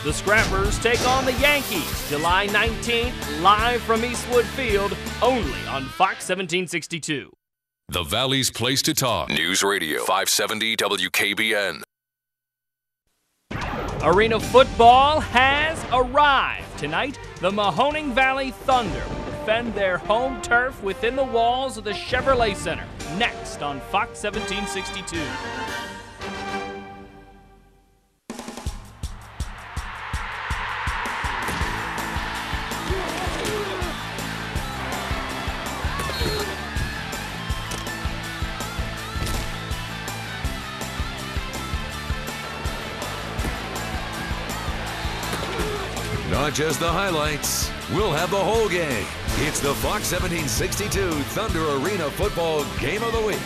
The Scrappers take on the Yankees July 19th, live from Eastwood Field, only on Fox 1762. The Valley's place to talk. News Radio 570 WKBN. Arena football has arrived. Tonight, the Mahoning Valley Thunder will defend their home turf within the walls of the Chevrolet Center. Next on Fox 1762. Not just the highlights, we'll have the whole game. It's the Fox 1762 Thunder Arena Football Game of the Week.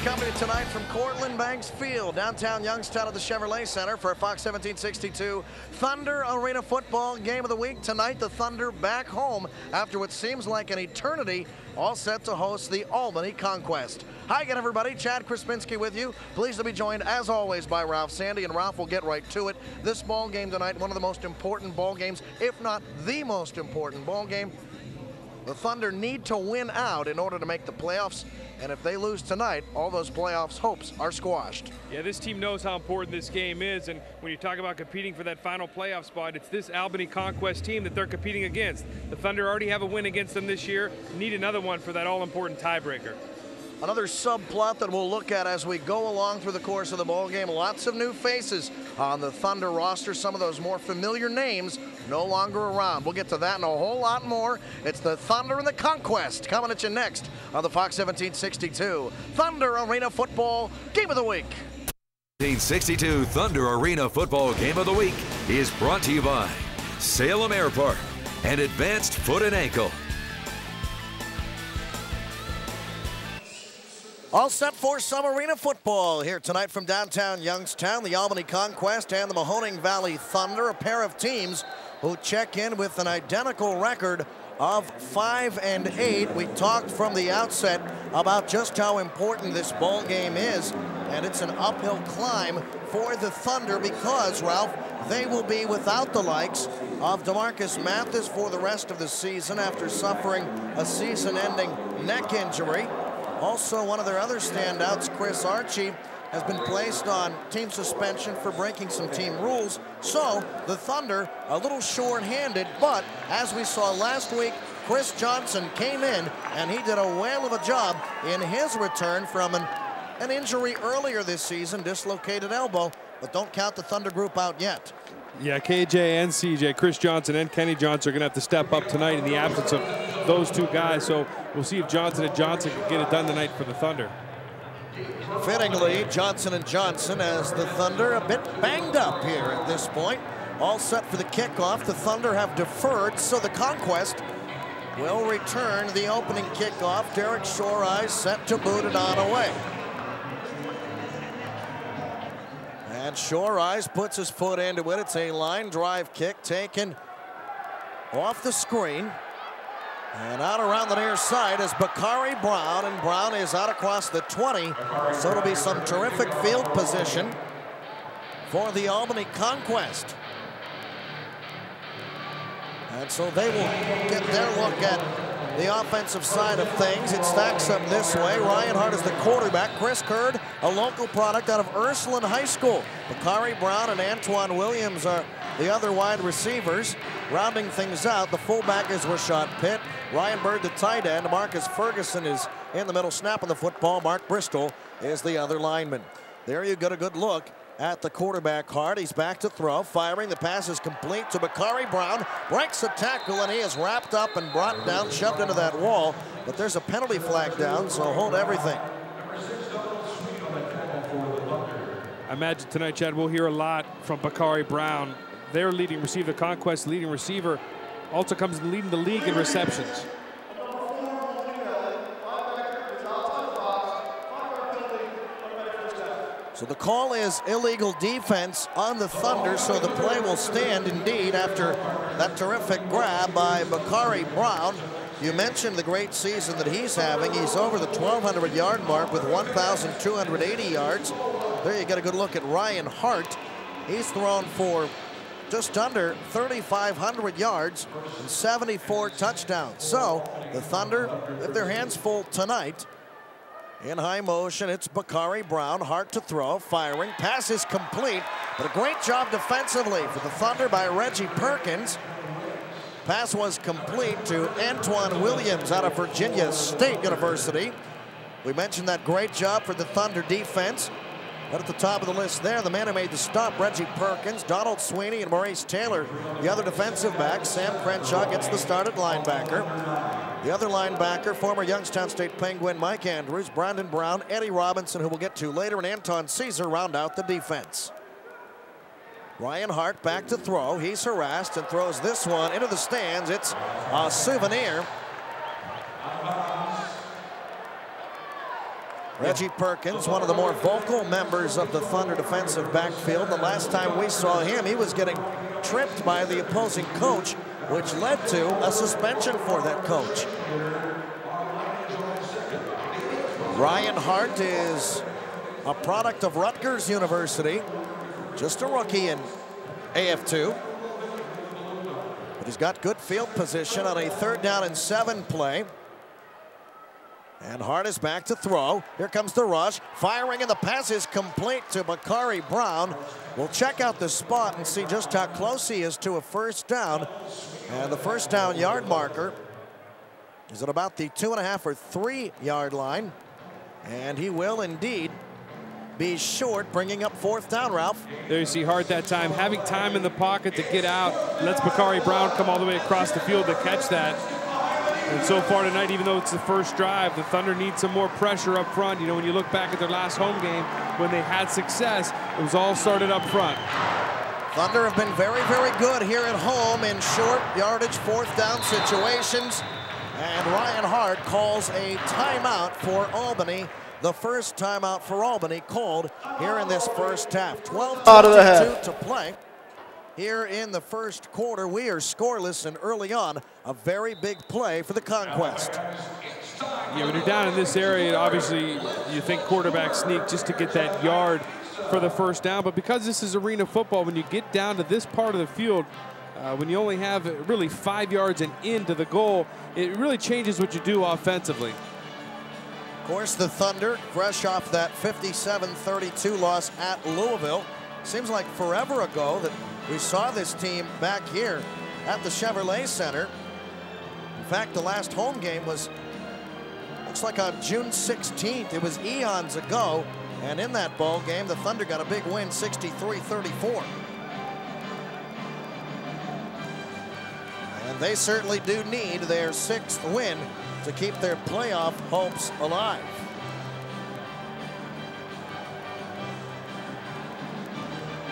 Coming tonight from Cortland Banks Field, downtown Youngstown at the Chevrolet Center for a Fox 1762 Thunder Arena Football Game of the Week. Tonight, the Thunder back home after what seems like an eternity, all set to host the Albany Conquest. Hi again, everybody. Chad Krispinski with you. Pleased to be joined, as always, by Ralph Sandy, and Ralph will get right to it. This ball game tonight, one of the most important ball games, if not the most important ball game. The Thunder need to win out in order to make the playoffs, and if they lose tonight, all those playoffs hopes are squashed. Yeah, this team knows how important this game is, and when you talk about competing for that final playoff spot, it's this Albany Conquest team that they're competing against. The Thunder already have a win against them this year, need another one for that all-important tiebreaker. Another subplot that we'll look at as we go along through the course of the ball game. Lots of new faces on the Thunder roster. Some of those more familiar names no longer around. We'll get to that and a whole lot more. It's the Thunder and the Conquest coming at you next on the Fox 1762 Thunder Arena Football Game of the Week. 1762 Thunder Arena Football Game of the Week is brought to you by Salem Airport and Advanced Foot and Ankle. All set for some arena football here tonight from downtown Youngstown. The Albany Conquest and the Mahoning Valley Thunder, a pair of teams who check in with an identical record of 5-8. We talked from the outset about just how important this ball game is, and it's an uphill climb for the Thunder because, Ralph, they will be without the likes of DeMarcus Mathis for the rest of the season after suffering a season-ending neck injury. Also, one of their other standouts, Chris Archie, has been placed on team suspension for breaking some team rules. So the Thunder a little short-handed, but as we saw last week, Chris Johnson came in and he did a whale of a job in his return from an injury earlier this season, dislocated elbow, but don't count the Thunder group out yet. Yeah, KJ and CJ, Chris Johnson and Kenny Johnson are going to have to step up tonight in the absence of those two guys. So we'll see if Johnson and Johnson can get it done tonight for the Thunder. Fittingly, Johnson and Johnson as the Thunder a bit banged up here at this point. All set for the kickoff. The Thunder have deferred, so the Conquest will return the opening kickoff. Derek Shore-Eyes set to boot it on away. And Shore-Eyes puts his foot into it. It's a line drive kick taken off the screen. And out around the near side is Bakari Brown, and Brown is out across the 20. So it'll be some terrific field position for the Albany Conquest. And so they will get their look at the offensive side of things. It stacks up this way. Ryan Hart is the quarterback. Chris Curd, a local product out of Ursuline High School. Bakari Brown and Antoine Williams are the other wide receivers. Rounding things out, the fullback is Rashad Pitt. Ryan Bird, the tight end. Marcus Ferguson is in the middle, snapping the football. Mark Bristol is the other lineman. There you get a good look at the quarterback, Hart. He's back to throw, firing. The pass is complete to Bakari Brown. Breaks the tackle, and he is wrapped up and brought down, shoved into that wall. But there's a penalty flag down, so hold everything. I imagine tonight, Chad, we'll hear a lot from Bakari Brown. Their leading receiver, the Conquest leading receiver, also comes leading the league in receptions. So the call is illegal defense on the Thunder, so the play will stand indeed after that terrific grab by Bakari Brown. You mentioned the great season that he's having. He's over the 1,200-yard mark with 1,280 yards. There you get a good look at Ryan Hart He's thrown for just under 3,500 yards and 74 touchdowns. So the Thunder have their hands full tonight. In high motion, it's Bakari Brown, hard to throw, firing, pass is complete, but a great job defensively for the Thunder by Reggie Perkins. Pass was complete to Antoine Williams out of Virginia State University. We mentioned that great job for the Thunder defense. But at the top of the list there, the man who made the stop, Reggie Perkins, Donald Sweeney, and Maurice Taylor, the other defensive back. Sam Crenshaw gets the start at linebacker. The other linebacker, former Youngstown State Penguin Mike Andrews, Brandon Brown, Eddie Robinson, who we'll get to later, and Anton Caesar round out the defense. Ryan Hart back to throw. He's harassed and throws this one into the stands. It's a souvenir. Reggie Perkins, one of the more vocal members of the Thunder defensive backfield. The last time we saw him, he was getting tripped by the opposing coach, which led to a suspension for that coach. Ryan Hart is a product of Rutgers University, just a rookie in AF2. But he's got good field position on a 3rd down and 7 play. And Hart is back to throw. Here comes the rush. Firing, and the pass is complete to Bakari Brown. We'll check out the spot and see just how close he is to a 1st down. And the 1st down yard marker is at about the 2.5 or 3 yard line. And he will indeed be short, bringing up 4th down, Ralph. There you see Hart that time, having time in the pocket to get out. Lets Bakari Brown come all the way across the field to catch that. And so far tonight, even though it's the first drive, the Thunder need some more pressure up front. You know, when you look back at their last home game, when they had success, it was all started up front. Thunder have been very, very good here at home in short yardage 4th down situations. And Ryan Hart calls a timeout for Albany. The first timeout for Albany called here in this first half. 12:22 to play. Here in the first quarter, we are scoreless, and early on, a very big play for the Conquest. Yeah, when you're down in this area, obviously you think quarterback sneak just to get that yard for the 1st down. But because this is arena football, when you get down to this part of the field, when you only have really 5 yards and into the goal, it really changes what you do offensively. Of course, the Thunder, fresh off that 57-32 loss at Louisville. Seems like forever ago that we saw this team back here at the Chevrolet Center. In fact, the last home game was, looks like on June 16th. It was eons ago. And in that ball game, the Thunder got a big win, 63-34. And they certainly do need their 6th win to keep their playoff hopes alive.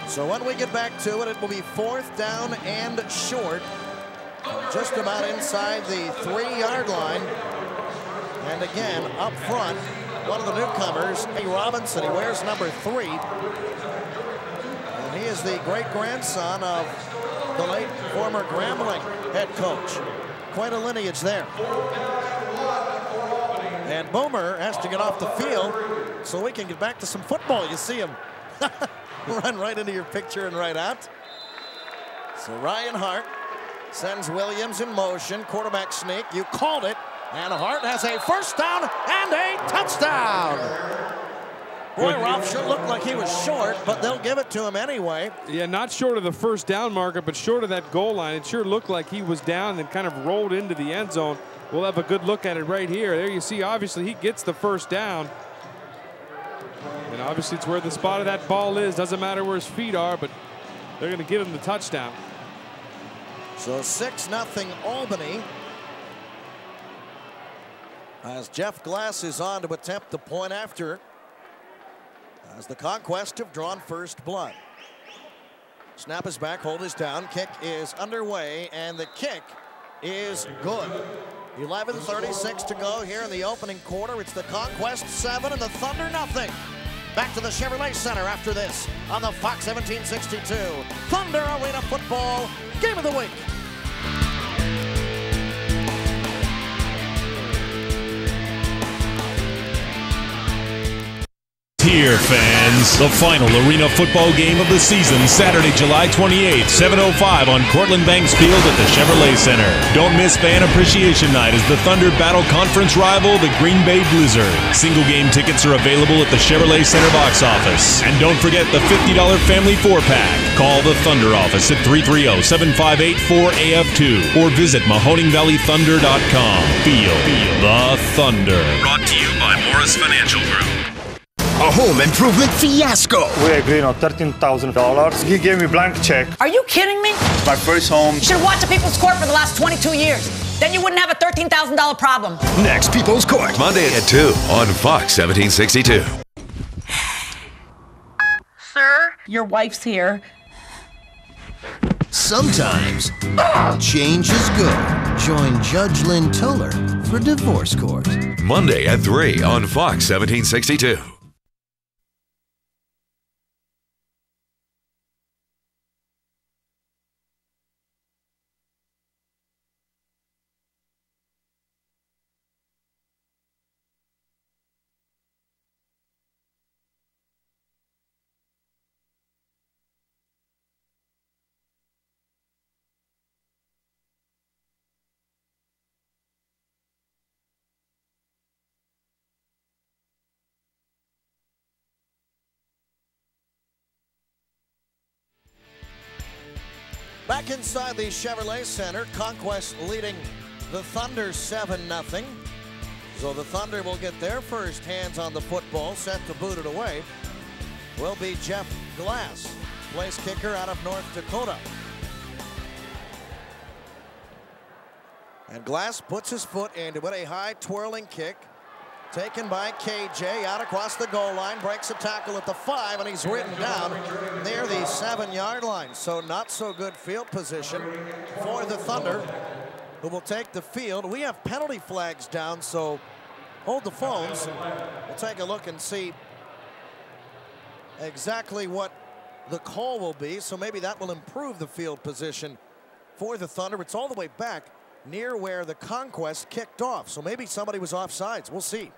So when we get back to it, it will be 4th down and short, just about inside the 3 yard line. And again, up front, one of the newcomers, Eddie Robinson. He wears number 3. And he is the great-grandson of the late former Grambling head coach. Quite a lineage there. And Boomer has to get off the field so we can get back to some football. You see him run right into your picture and right out. So Ryan Hart sends Williams in motion. Quarterback sneak. You called it. And Hart has a 1st down and a touchdown. Boy, Ralph sure looked like he was short, but they'll give it to him anyway. Yeah, not short of the 1st down marker, but short of that goal line. It sure looked like he was down and kind of rolled into the end zone. We'll have a good look at it right here. There you see, obviously, he gets the 1st down. And obviously, it's where the spot of that ball is. Doesn't matter where his feet are, but they're going to give him the touchdown. So 6-0 Albany. As Jeff Glass is on to attempt the point after, as the Conquest have drawn first blood. Snap is back, hold is down, kick is underway, and the kick is good. 11:36 to go here in the opening quarter. It's the Conquest 7 and the Thunder nothing. Back to the Chevrolet Center after this on the Fox 1762 Thunder Arena Football Game of the Week. here, fans. The final arena football game of the season, Saturday, July 28th, 7:05 on Cortland Banks Field at the Chevrolet Center. Don't miss Fan Appreciation Night as the Thunder battle conference rival, the Green Bay Blizzard. Single game tickets are available at the Chevrolet Center box office. And don't forget the $50 family 4-pack. Call the Thunder office at 330-758-4AF2 or visit MahoningValleyThunder.com. Feel the Thunder. Brought to you by Morris Financial Group. A home improvement fiasco. We agreed on $13,000. He gave me a blank check. Are you kidding me? My first home. You should have watched the People's Court for the last 22 years. Then you wouldn't have a $13,000 problem. Next, People's Court. Monday at 2 on Fox 1762. Sir? Your wife's here. Sometimes change is good. Join Judge Lynn Toller for Divorce Court. Monday at 3 on Fox 1762. Back inside the Chevrolet Center, Conquest leading the Thunder 7-0. So the Thunder will get their first hands on the football, set to boot it away. Will be Jeff Glass, place kicker out of North Dakota. And Glass puts his foot into it, a high twirling kick. Taken by KJ out across the goal line, breaks a tackle at the 5, and he's written down near the 7-yard line. So not so good field position for the Thunder, who will take the field. We have penalty flags down, so hold the phones. We'll take a look and see exactly what the call will be. So maybe that will improve the field position for the Thunder. It's all the way back near where the Conquest kicked off. So maybe somebody was offsides. We'll see.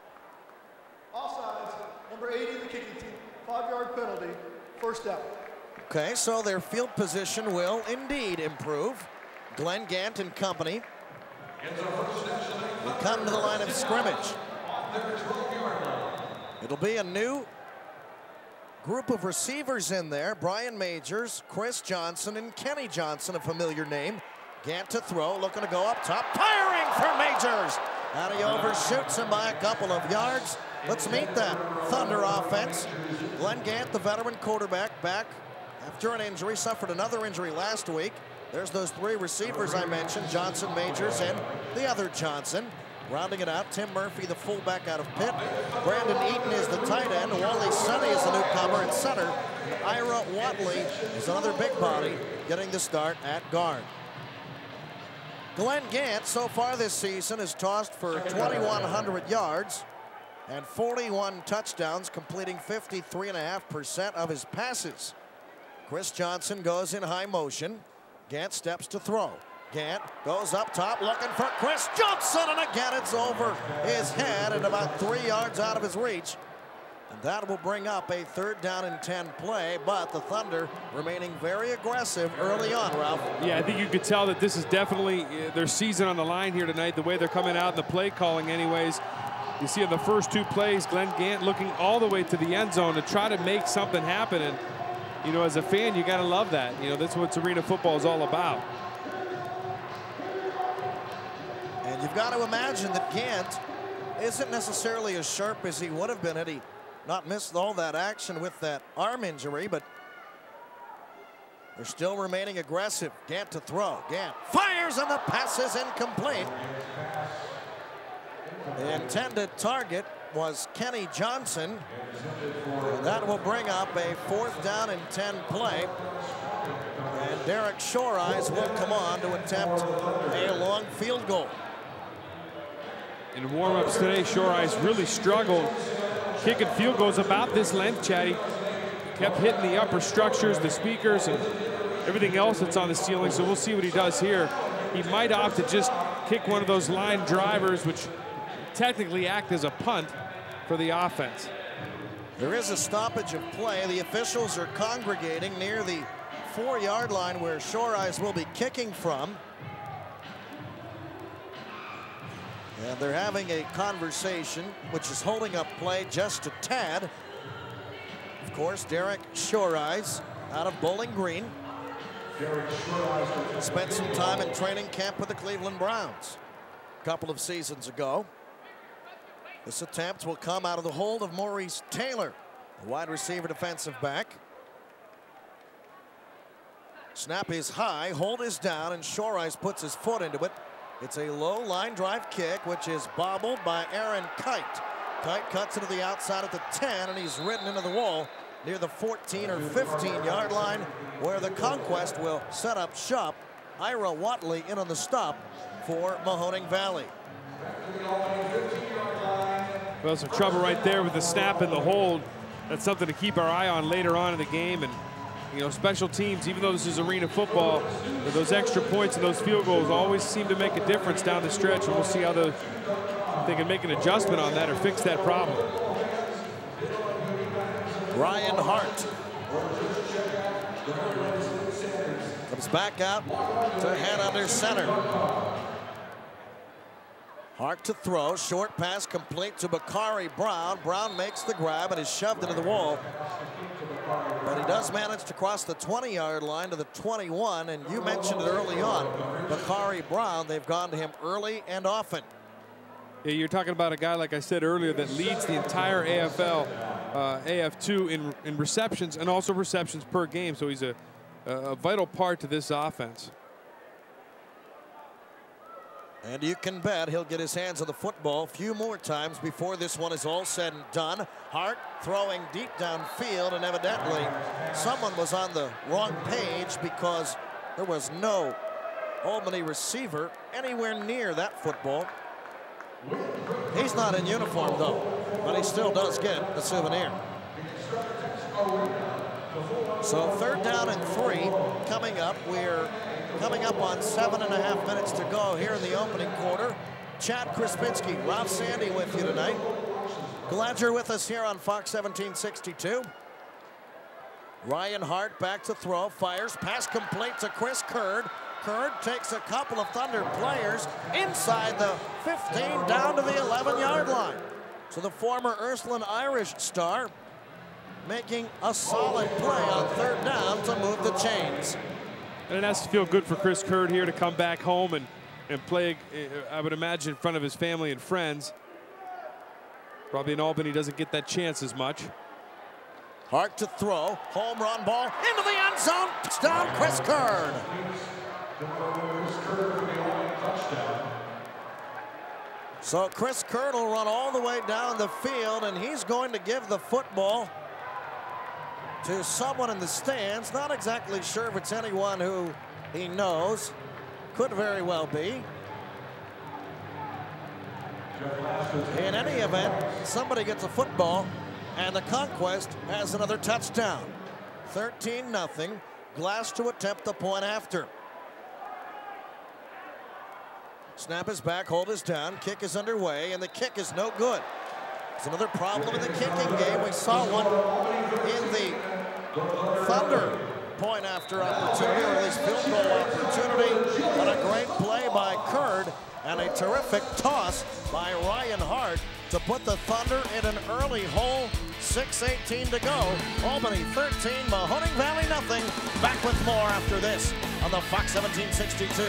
Offsides, number 80 of the kicking team, 5-yard penalty, first down. Okay, so their field position will indeed improve. Glenn Gant and company will come to the line of scrimmage. It'll be a new group of receivers in there. Brian Majors, Chris Johnson, and Kenny Johnson, a familiar name. Gant to throw, looking to go up top, firing for Majors. And he overshoots him by a couple of yards. Let's meet that Thunder offense. Glenn Gant, the veteran quarterback, back after an injury, suffered another injury last week. There's those 3 receivers I mentioned, Johnson, Majors, and the other Johnson. Rounding it out, Tim Murphy, the fullback out of Pitt. Brandon Eaton is the tight end. Wally Sonny is the newcomer at center. And Ira Watley is another big body getting the start at guard. Glenn Gant, so far this season, has tossed for 2,100 yards and 41 touchdowns, completing 53.5% of his passes. Chris Johnson goes in high motion. Gant steps to throw. Gant goes up top looking for Chris Johnson, and again it's over his head and about 3 yards out of his reach. And that will bring up a 3rd down and 10 play, but the Thunder remaining very aggressive early on, Ralph. Yeah, I think you could tell that this is definitely their season on the line here tonight, the way they're coming out in the play calling anyways. You see in the first 2 plays, Glenn Gant looking all the way to the end zone to try to make something happen. And, you know, as a fan, you got to love that. You know, that's what arena football is all about. And you've got to imagine that Gant isn't necessarily as sharp as he would have been had he not missed all that action with that arm injury, but they're still remaining aggressive. Gant to throw. Gant fires, and the pass is incomplete. The intended target was Kenny Johnson. And that will bring up a 4th down and 10 play. And Derek Shoreeyes will come on to attempt a long field goal. In warm-ups today, Shoreeyes really struggled kicking field goals about this length, Chatty. Kept hitting the upper structures, the speakers, and everything else that's on the ceiling. So we'll see what he does here. He might opt to just kick one of those line drivers, which technically act as a punt for the offense. There is a stoppage of play. The officials are congregating near the 4-yard line where Shore Eyes will be kicking from. And they're having a conversation, which is holding up play just a tad. Of course, Derek Shore Eyes out of Bowling Green. Spent some time in training camp with the Cleveland Browns a couple of seasons ago. This attempt will come out of the hold of Maurice Taylor, the wide receiver defensive back. Snap is high, hold is down, and Shore Eyes puts his foot into it. It's a low line drive kick, which is bobbled by Aaron Kite. Kite cuts it to the outside at the 10, and he's ridden into the wall near the 14 or 15-yard line, where the Conquest will set up shop. Ira Watley in on the stop for Mahoning Valley. Well, some trouble right there with the snap and the hold. That's something to keep our eye on later on in the game. And you know, special teams, even though this is arena football, those extra points and those field goals always seem to make a difference down the stretch, and we'll see how they can make an adjustment on that or fix that problem. Ryan Hart comes back out to head under center. Hart to throw, short pass complete to Bakari Brown. Brown makes the grab and is shoved into the wall. But he does manage to cross the 20-yard line to the 21, and you mentioned it early on. Bakari Brown, they've gone to him early and often. Yeah, you're talking about a guy, like I said earlier, that leads the entire AFL, AF2 in receptions and also receptions per game. So he's a vital part to this offense. And you can bet he'll get his hands on the football a few more times before this one is all said and done. Hart throwing deep downfield, and evidently someone was on the wrong page because there was no Albany receiver anywhere near that football. He's not in uniform though, but he still does get the souvenir. So 3rd down and 3 coming up. We're coming up on 7.5 minutes to go here in the opening quarter. Chad Krispinski, Ralph Sandy with you tonight. Glad you're with us here on Fox 1762. Ryan Hart back to throw, fires, pass complete to Chris Curd. Curd takes a couple of Thunder players inside the 15 down to the 11-yard line. So the former Ursuline Irish star making a solid play on 3rd down to move the chains. And it has to feel good for Chris Curd here to come back home and play, I would imagine, in front of his family and friends. Probably in Albany doesn't get that chance as much. Hart to throw, home run ball into the end zone. Touchdown, Chris Curd. So Chris Curd will run all the way down the field, and he's going to give the football to someone in the stands. Not exactly sure if it's anyone who he knows. Could very well be. In any event, somebody gets a football, and the Conquest has another touchdown. 13-0. Glass to attempt the point after. Snap is back, hold is down, kick is underway, and the kick is no good. It's another problem in the kicking game. We saw one in the Thunder point after opportunity, or at least field goal opportunity. But a great play by Curd and a terrific toss by Ryan Hart to put the Thunder in an early hole. 6:18 to go. Albany 13, Mahoning Valley nothing. Back with more after this on the Fox 1762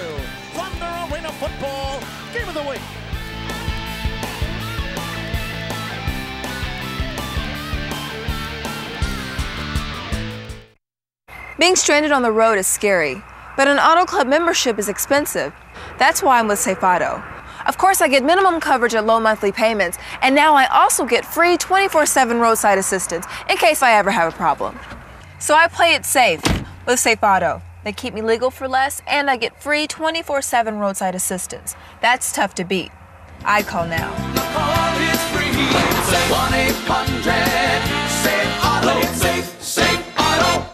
Thunder Arena Football Game of the Week. Being stranded on the road is scary, but an auto club membership is expensive. That's why I'm with Safe Auto. Of course, I get minimum coverage at low monthly payments, and now I also get free 24/7 roadside assistance in case I ever have a problem. So I play it safe with Safe Auto. They keep me legal for less, and I get free 24/7 roadside assistance. That's tough to beat. I call now. Call is free. 1-800-SAFE-AUTO. Safe Auto.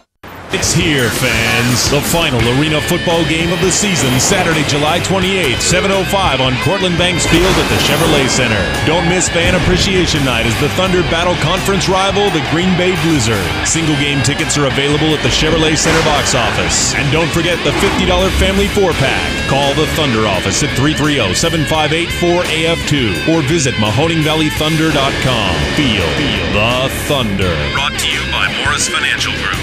It's here, fans. The final arena football game of the season, Saturday, July 28th, 7:05 on Cortland Banks Field at the Chevrolet Center. Don't miss Fan Appreciation Night as the Thunder battle conference rival, the Green Bay Blizzard. Single game tickets are available at the Chevrolet Center box office. And don't forget the $50 family 4-pack. Call the Thunder office at 330-758-4AF2 or visit MahoningValleyThunder.com. Feel the Thunder. Brought to you by Morris Financial Group.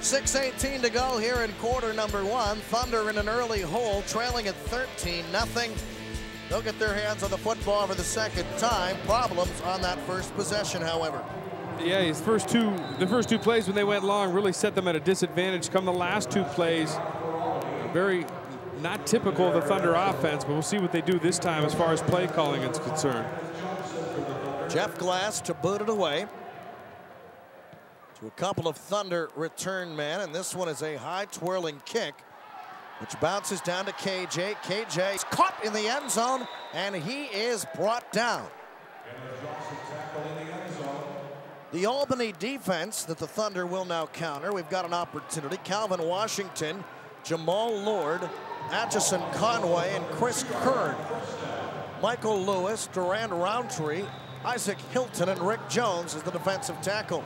6:18 to go here in quarter number one. Thunder in an early hole, trailing at 13-0. They'll get their hands on the football for the second time. Problems on that first possession, however. Yeah, the first two plays when they went long really set them at a disadvantage. Come the last two plays, very not typical of the Thunder offense, but we'll see what they do this time as far as play calling is concerned. Jeff Glass to boot it away to a couple of Thunder return men, and this one is a high twirling kick which bounces down to KJ. KJ is caught in the end zone, and he is brought down. The Albany defense that the Thunder will now counter. We've got an opportunity. Calvin Washington, Jamal Lord, Atchison Conway, and Chris Kern. Michael Lewis, Durand Roundtree, Isaac Hilton, and Rick Jones as the defensive tackle.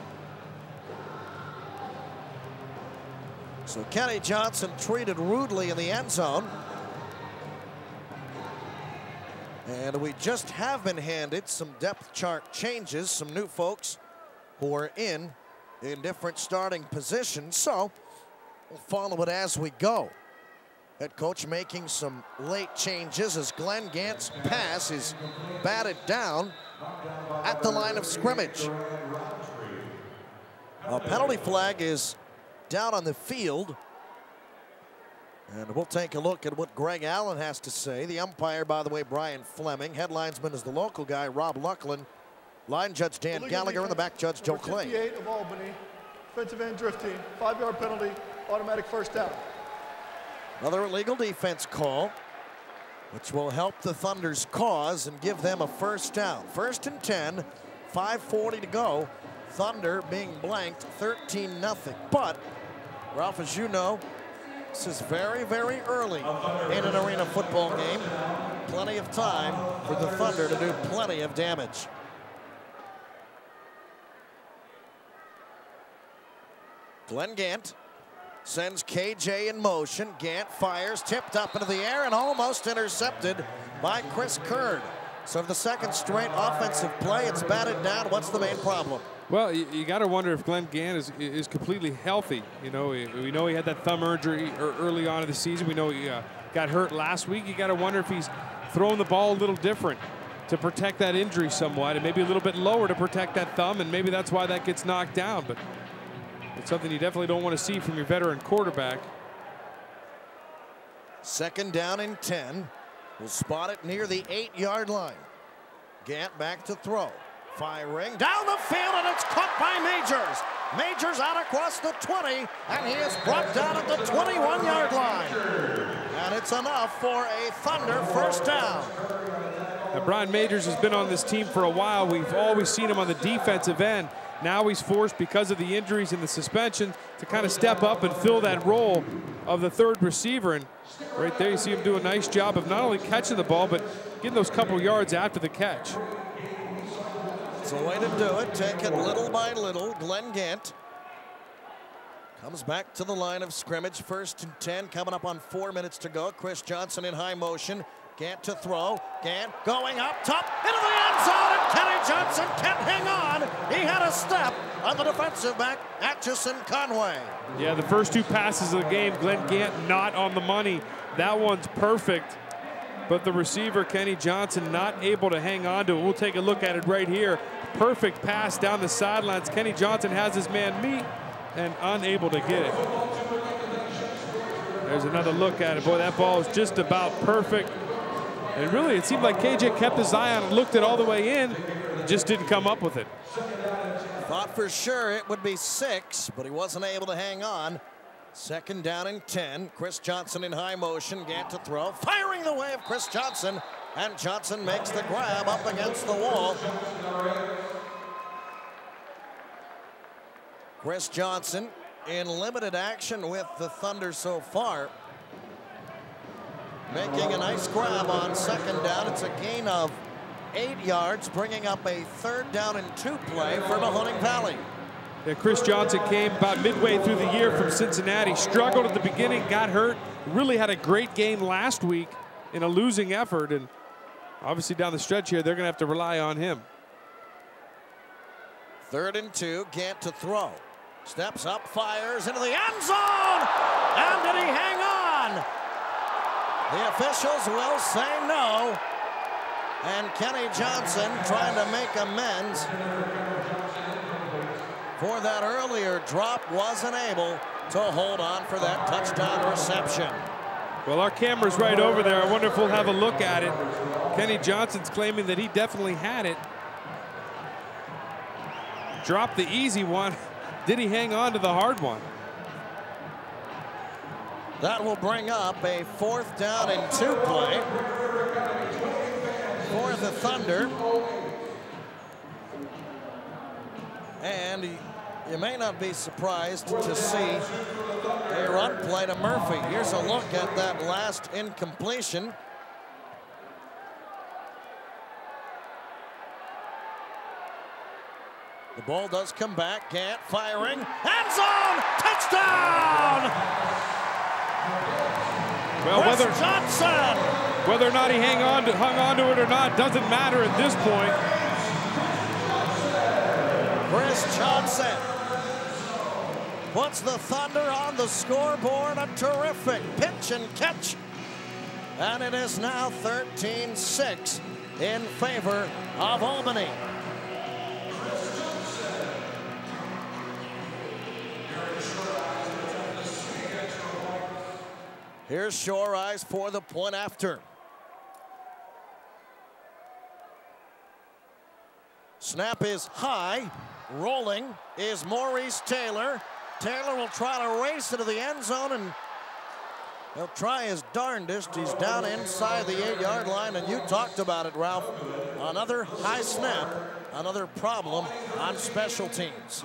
So Kenny Johnson treated rudely in the end zone. And we just have been handed some depth chart changes, some new folks who are in different starting positions. So we'll follow it as we go. Head coach making some late changes as Glenn Gant's pass is batted down at the line of scrimmage. A penalty flag is down on the field. And we'll take a look at what Greg Allen has to say. The umpire, by the way, Brian Fleming. Headlinesman is the local guy, Rob Lucklin. Line judge Dan Gallagher, and the back judge Joe Clay. 58 of Albany, defensive end drifting, 5-yard penalty, automatic first down. Another illegal defense call, which will help the Thunder's cause and give them a first down. 1st and 10, 5:40 to go. Thunder being blanked 13-0. But, Ralph, as you know, this is very, very early in an arena football game. Plenty of time for the Thunder to do plenty of damage. Glenn Gant sends KJ in motion. Gant fires, tipped up into the air, and almost intercepted by Chris Kern. So for the second straight offensive play, it's batted down. What's the main problem? Well, you got to wonder if Glenn Gant is completely healthy. You know, we know he had that thumb injury early on in the season. We know he got hurt last week. You got to wonder if he's throwing the ball a little different to protect that injury somewhat, and maybe a little bit lower to protect that thumb, and maybe that's why that gets knocked down. But it's something you definitely don't want to see from your veteran quarterback. 2nd down and 10. We'll spot it near the 8-yard line. Gant back to throw. Firing down the field, and it's caught by Majors. Majors out across the 20, and he is brought down at the 21-yard line. And it's enough for a Thunder first down. Now, Brian Majors has been on this team for a while. We've always seen him on the defensive end. Now he's forced, because of the injuries and the suspension, to kind of step up and fill that role of the third receiver. And right there you see him do a nice job of not only catching the ball, but getting those couple yards after the catch. It's a way to do it. Take it little by little. Glenn Gant comes back to the line of scrimmage. 1st and 10, coming up on 4 minutes to go. Chris Johnson in high motion. Gant to throw. Gant going up top into the end zone, and Kenny Johnson can't hang on. He had a step on the defensive back, Atchison Conway. Yeah, the first two passes of the game, Glenn Gant not on the money. That one's perfect, but the receiver, Kenny Johnson, not able to hang on to it. We'll take a look at it right here. Perfect pass down the sidelines. Kenny Johnson has his man beat and unable to get it. There's another look at it. Boy, that ball is just about perfect. And really, it seemed like KJ kept his eye on it, looked it all the way in, just didn't come up with it. Thought for sure it would be 6, but he wasn't able to hang on. 2nd down and 10. Chris Johnson in high motion. Gant to throw. Firing the way of Chris Johnson. And Johnson makes the grab up against the wall. Chris Johnson in limited action with the Thunder so far. Making a nice grab on second down. It's a gain of 8 yards, bringing up a 3rd down and 2 play for Mahoning Valley. Yeah, Chris Johnson came about midway through the year from Cincinnati. Struggled at the beginning, got hurt. Really had a great game last week in a losing effort. And obviously down the stretch here, they're going to have to rely on him. 3rd and 2, Gant to throw. Steps up, fires into the end zone. And did he hang on? The officials will say no. And Kenny Johnson trying to make amends for that earlier drop, wasn't able to hold on for that touchdown reception. Well, our camera's right over there. I wonder if we'll have a look at it. Kenny Johnson's claiming that he definitely had it. Dropped the easy one. Did he hang on to the hard one? That will bring up a 4th down and 2 play for the Thunder. And you may not be surprised to see a run play to Murphy. Here's a look at that last incompletion. The ball does come back. Gant firing. End zone! Touchdown! Well, Chris Johnson! Whether or not he hung on to it or not doesn't matter at this point. Chris Johnson puts the Thunder on the scoreboard. A terrific pitch and catch. And it is now 13-6 in favor of Albany. Here's Shore Eyes for the point after. Snap is high. Rolling is Maurice Taylor. Taylor will try to race into the end zone, and he'll try his darndest. He's down inside the 8-yard line, and you talked about it, Ralph. Another high snap, another problem on special teams.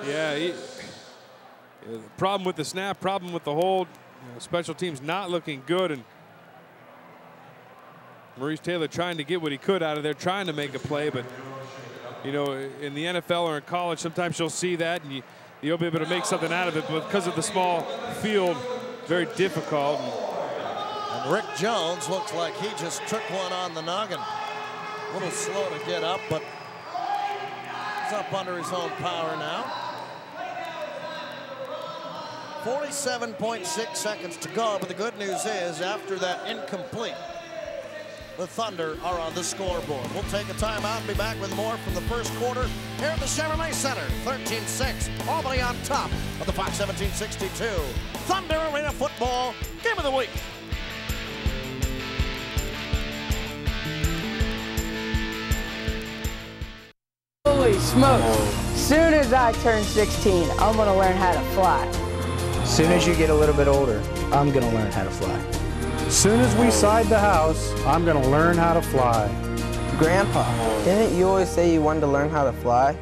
Yeah, problem with the snap, problem with the hold. Special teams not looking good, and Maurice Taylor trying to get what he could out of there, trying to make a play, but you know, in the NFL or in college, sometimes you'll see that and you'll be able to make something out of it, but because of the small field, very difficult. And Rick Jones looks like he just took one on the noggin. A little slow to get up, but he's up under his own power now. 47.6 seconds to go, but the good news is after that incomplete, the Thunder are on the scoreboard. We'll take a timeout and be back with more from the first quarter here at the Chevrolet Center. 13-6, Albany on top of the Fox 1762 Thunder Arena Football Game of the Week. Holy smokes. Soon as I turn 16, I'm gonna learn how to fly. Soon as you get a little bit older, I'm gonna learn how to fly. Soon as we side the house, I'm gonna learn how to fly. Grandpa, didn't you always say you wanted to learn how to fly?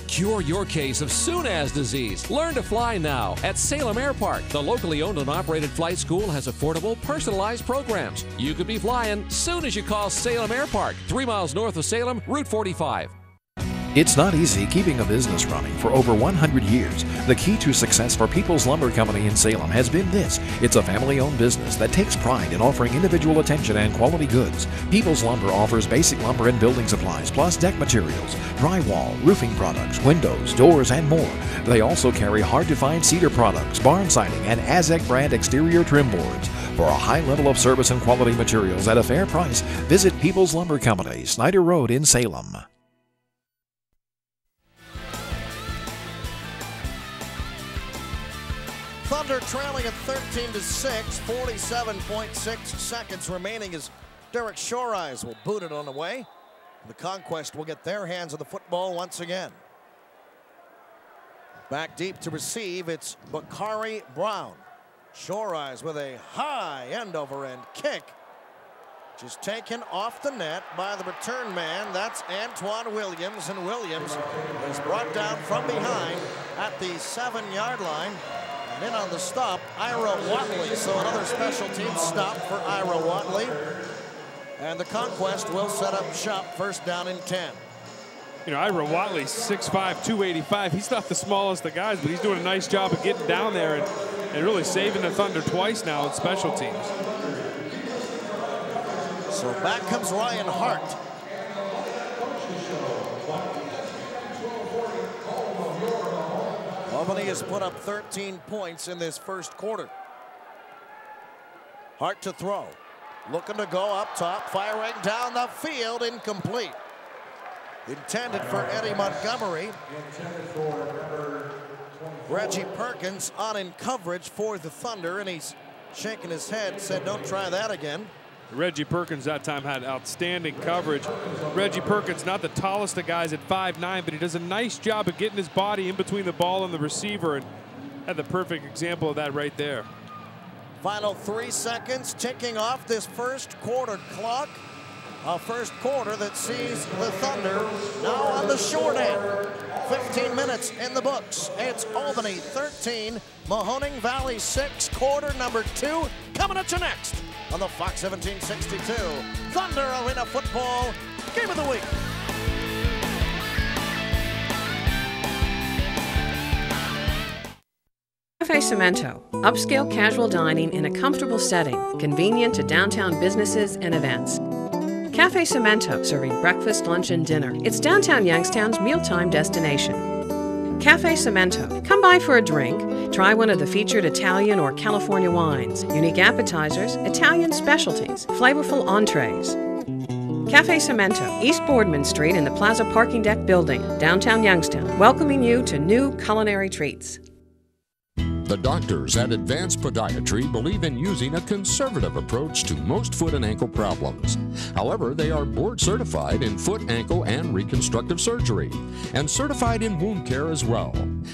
Cure your case of soon as disease. Learn to fly now at Salem Airpark. The locally owned and operated flight school has affordable, personalized programs. You could be flying soon as you call Salem Airpark, 3 miles north of Salem, Route 45. It's not easy keeping a business running for over 100 years. The key to success for People's Lumber Company in Salem has been this. It's a family-owned business that takes pride in offering individual attention and quality goods. People's Lumber offers basic lumber and building supplies, plus deck materials, drywall, roofing products, windows, doors, and more. They also carry hard-to-find cedar products, barn siding, and Azek brand exterior trim boards. For a high level of service and quality materials at a fair price, visit People's Lumber Company, Snyder Road in Salem. Thunder trailing at 13-6, 47.6 seconds remaining as Derek Shore-Eyes will boot it on the way. The Conquest will get their hands on the football once again. Back deep to receive, it's Bakari Brown. Shore-Eyes with a high end-over-end kick. Just taken off the net by the return man. That's Antoine Williams, and Williams is brought down from behind at the 7-yard line. And in on the stop, Ira Watley. So another special team stop for Ira Watley. And the Conquest will set up shop, first down and 10. You know, Ira Watley's 6'5", 285. He's not the smallest of guys, but he's doing a nice job of getting down there and really saving the Thunder twice now in special teams. So back comes Ryan Hart. Albany has put up 13 points in this first quarter. Hart to throw. Looking to go up top, firing down the field, incomplete. Intended for Eddie Montgomery. Reggie Perkins on in coverage for the Thunder, and he's shaking his head, said don't try that again. Reggie Perkins that time had outstanding coverage. Reggie Perkins, not the tallest of guys at 5'9", but he does a nice job of getting his body in between the ball and the receiver, and had the perfect example of that right there. Final 3 seconds ticking off this first quarter clock. A first quarter that sees the Thunder now on the short end. 15 minutes in the books. It's Albany 13, Mahoning Valley 6, quarter number 2. Coming at you next on the Fox 1762 Thunder Arena Football Game of the Week. Cafe Cemento, upscale casual dining in a comfortable setting, convenient to downtown businesses and events. Cafe Cemento, serving breakfast, lunch, and dinner. It's downtown Youngstown's mealtime destination. Cafe Cemento. Come by for a drink, try one of the featured Italian or California wines, unique appetizers, Italian specialties, flavorful entrees. Cafe Cemento, East Boardman Street in the Plaza Parking Deck Building, downtown Youngstown, welcoming you to new culinary treats. The doctors at Advanced Podiatry believe in using a conservative approach to most foot and ankle problems. However, they are board certified in foot, ankle, and reconstructive surgery, and certified in wound care as well.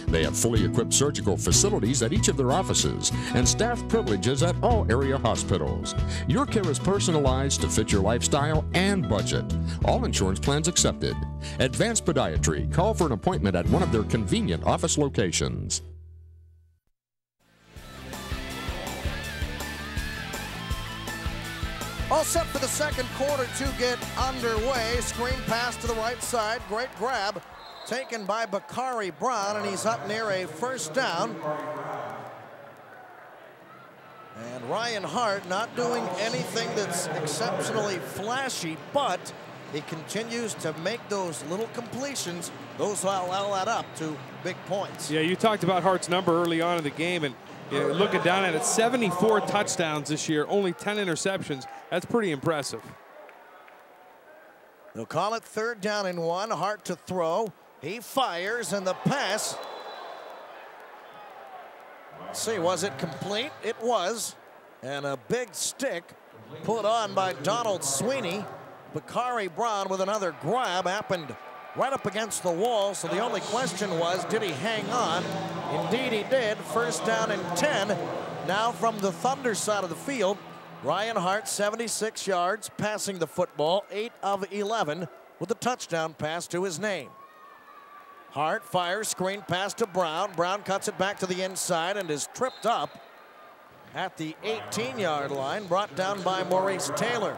They have fully equipped surgical facilities at each of their offices and staff privileges at all area hospitals. Your care is personalized to fit your lifestyle and budget. All insurance plans accepted. Advanced Podiatry. Call for an appointment at one of their convenient office locations. All set for the second quarter to get underway. Screen pass to the right side. Great grab taken by Bakari Brown, and he's up near a first down. And Ryan Hart not doing anything that's exceptionally flashy, but he continues to make those little completions. Those will add up to big points. Yeah, you talked about Hart's number early on in the game, and looking down at it, 74 touchdowns this year, only 10 interceptions. That's pretty impressive. They'll call it third down and 1. Hart to throw. He fires, and the pass. Let's see, was it complete? It was. And a big stick put on by Donald Sweeney. Bakari Brown with another grab happened right up against the wall, so the only question was, did he hang on? Indeed he did. First down and 10. Now from the Thunder side of the field, Ryan Hart, 76 yards, passing the football, 8 of 11, with a touchdown pass to his name. Hart fires, screen pass to Brown. Brown cuts it back to the inside and is tripped up at the 18-yard line, brought down by Maurice Taylor.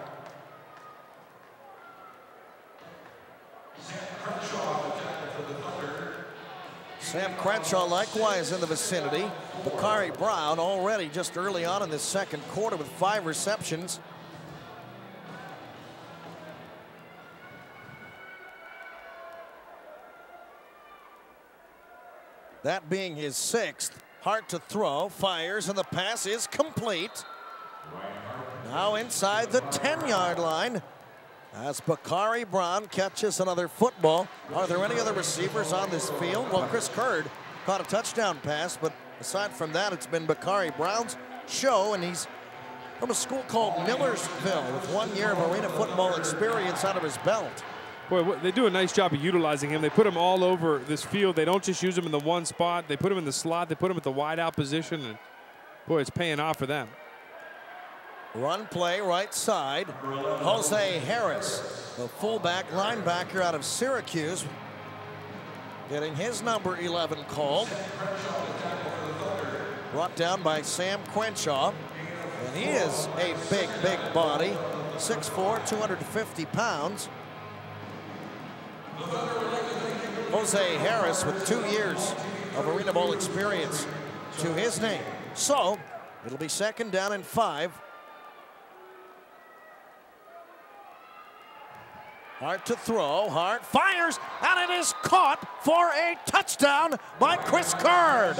Sam Crenshaw likewise in the vicinity. Bakari Brown already just early on in this second quarter with 5 receptions. That being his 6th. Hart to throw, fires, and the pass is complete. Now inside the 10-yard line, as Bakari Brown catches another football. Are there any other receivers on this field? Well, Chris Curd caught a touchdown pass, but aside from that, it's been Bakari Brown's show, and he's from a school called Millersville with 1 year of arena football experience out of his belt. Boy, they do a nice job of utilizing him. They put him all over this field. They don't just use him in the one spot. They put him in the slot. They put him at the wide out position, and boy, it's paying off for them. Run play right side. Jose Harris, the fullback linebacker out of Syracuse, getting his number 11 called. Brought down by Sam Crenshaw. And he is a big, big body. 6'4", 250 pounds. Jose Harris with 2 years of Arena Bowl experience to his name. So it'll be 2nd down and 5. Hart to throw. Hart fires, and it is caught for a touchdown by Chris Curd.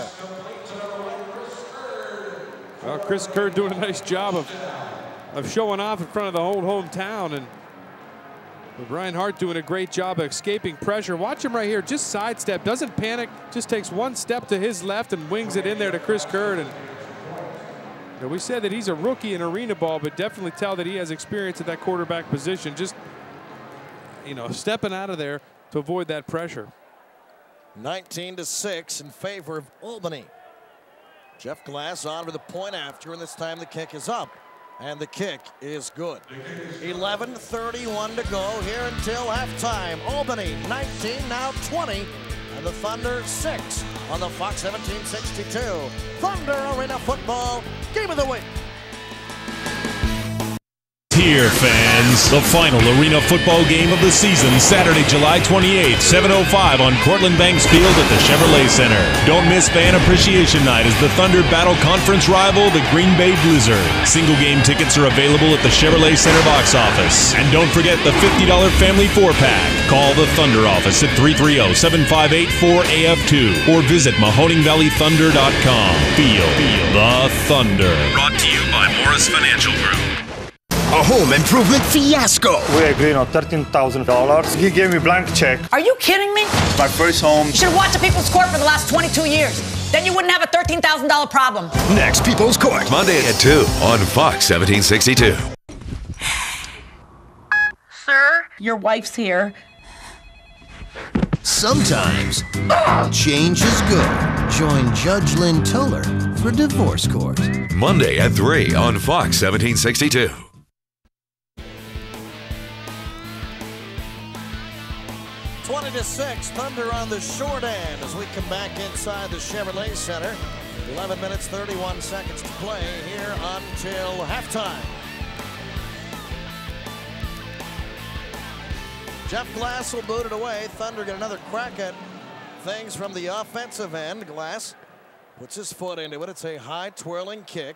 Well, Chris Curd doing a nice job of showing off in front of the whole hometown, and Brian Hart doing a great job of escaping pressure. Watch him right here, just sidestep, doesn't panic, just takes 1 step to his left and wings it in there to Chris Curd. And we said that he's a rookie in arena ball, but definitely tell that he has experience at that quarterback position. Just, you know, stepping out of there to avoid that pressure. 19-6 in favor of Albany. Jeff Glass on for the point after, and this time the kick is up. And the kick is good. 11:31 to go here until halftime. Albany 19, now 20, and the Thunder 6 on the Fox 1762 Thunder Arena Football Game of the Week. Here, fans, the final arena football game of the season, Saturday, July 28th, 7:05 on Cortland Banks Field at the Chevrolet Center. Don't miss Fan Appreciation Night as the Thunder battle conference rival, the Green Bay Blizzard. Single game tickets are available at the Chevrolet Center box office. And don't forget the $50 family 4-pack. Call the Thunder office at 330-758-4AF2 or visit MahoningValleyThunder.com. Feel the Thunder. Brought to you by Morris Financial Group. A home improvement fiasco. We agreed on $13,000. He gave me blank check. Are you kidding me? My first home. You should have watched the People's Court for the last 22 years. Then you wouldn't have a $13,000 problem. Next, People's Court. Monday at 2 on Fox 1762. Sir, your wife's here. Sometimes change is good. Join Judge Lynn Toller for Divorce Court. Monday at 3 on Fox 1762. 20-6, Thunder on the short end as we come back inside the Chevrolet Center. 11 minutes, 31 seconds to play here until halftime. Jeff Glass will boot it away. Thunder get another crack at things from the offensive end. Glass puts his foot into it. It's a high twirling kick.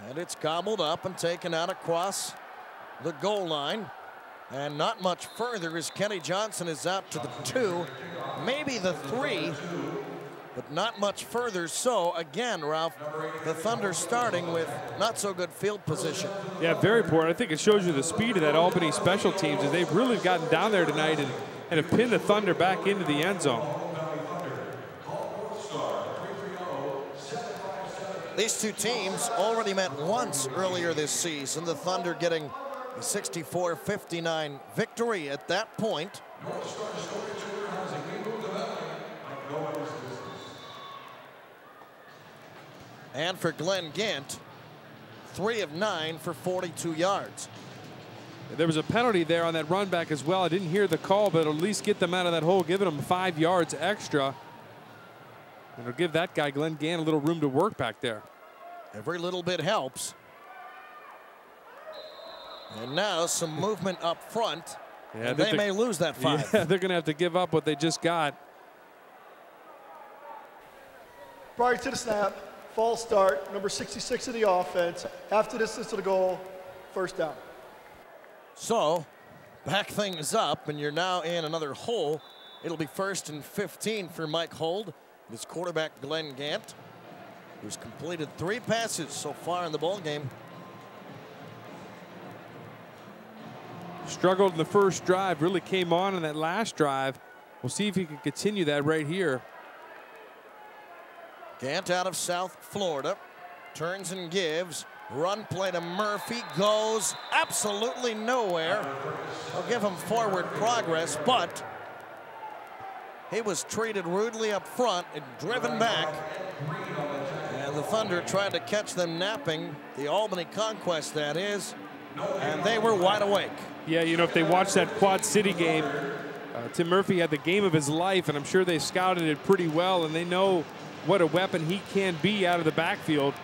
And it's gobbled up and taken out across the goal line. And not much further as Kenny Johnson is out to the 2, maybe the 3, but not much further. So again, Ralph, the Thunder starting with not so good field position. Yeah, very poor. I think it shows you the speed of that Albany special teams as they've really gotten down there tonight and have pinned the Thunder back into the end zone. These two teams already met once earlier this season. The Thunder getting a 64-59 victory at that point. And for Glenn Gant, 3 of 9 for 42 yards. There was a penalty there on that run back as well. I didn't hear the call, but it'll at least get them out of that hole, giving them 5 yards extra. It'll give that guy, Glenn Gant, a little room to work back there. Every little bit helps. And now some movement up front. Yeah, and they may lose that 5. Yeah, they're going to have to give up what they just got. Prior to the snap, false start, number 66 of the offense, half the distance to the goal, first down. So, back things up, and you're now in another hole. It'll be 1st and 15 for Mike Hold, his quarterback Glenn Gant, who's completed 3 passes so far in the ball game. Struggled in the first drive, really came on in that last drive. We'll see if he can continue that right here. Gant out of South Florida, turns and gives. Run play to Murphy, goes absolutely nowhere. I'll give him forward progress, but he was treated rudely up front and driven back. And The Thunder tried to catch them napping, the Albany Conquest that is, and they were wide awake. Yeah, you know, if they watched that Quad City game, Tim Murphy had the game of his life, and I'm sure they scouted it pretty well, and they know what a weapon he can be out of the backfield.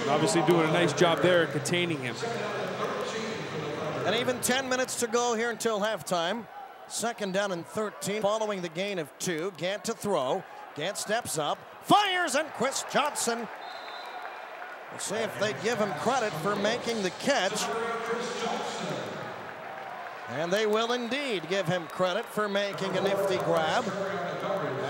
And obviously doing a nice job there containing him. And even 10 minutes to go here until halftime. 2nd down and 13 following the gain of 2. Gant to throw. Gant steps up, fires, and Chris Johnson. We'll see if they give him credit for making the catch. And they will indeed give him credit for making a nifty grab.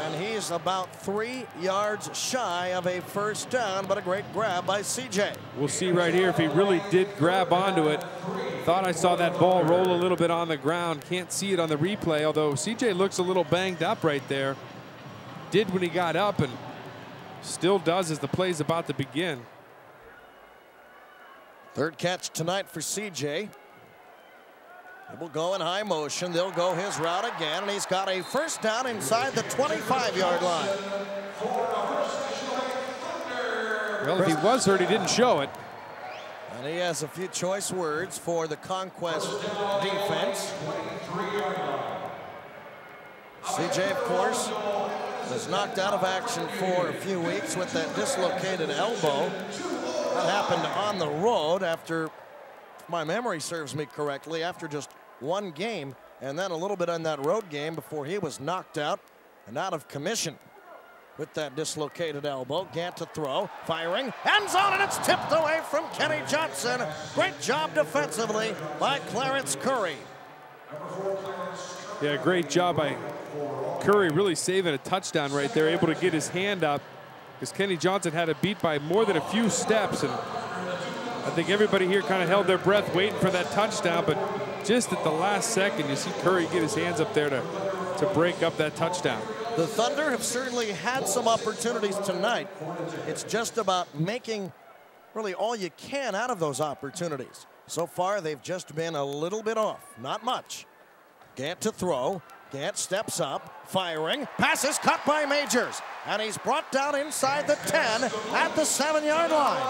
And he's about 3 yards shy of a first down, but a great grab by CJ. We'll see right here if he really did grab onto it. Thought I saw that ball roll a little bit on the ground. Can't see it on the replay, although CJ looks a little banged up right there. Did when he got up and still does as the play's about to begin. 3rd catch tonight for CJ. He will go in high motion. They'll go his route again, and he's got a first down inside the 25-yard line. Well, if he was hurt, he didn't show it. And he has a few choice words for the Conquest defense. CJ, of course, was knocked out of action for a few weeks with that dislocated elbow. That happened on the road after, if my memory serves me correctly, after just 1 game, and then a little bit on that road game before he was knocked out and out of commission with that dislocated elbow. Gant to throw, firing, end zone, and it's tipped away from Kenny Johnson. Great job defensively by Clarence Curry. Yeah, great job by Curry, really saving a touchdown right there, able to get his hand up, because Kenny Johnson had it beat by more than a few steps, and I think everybody here kind of held their breath waiting for that touchdown, but just at the last second, you see Curry get his hands up there to break up that touchdown. The Thunder have certainly had some opportunities tonight. It's just about making really all you can out of those opportunities. So far, they've just been a little bit off, not much. Gant to throw. Gant steps up, firing. Pass is caught by Majors, and he's brought down inside the 10 at the 7-yard line.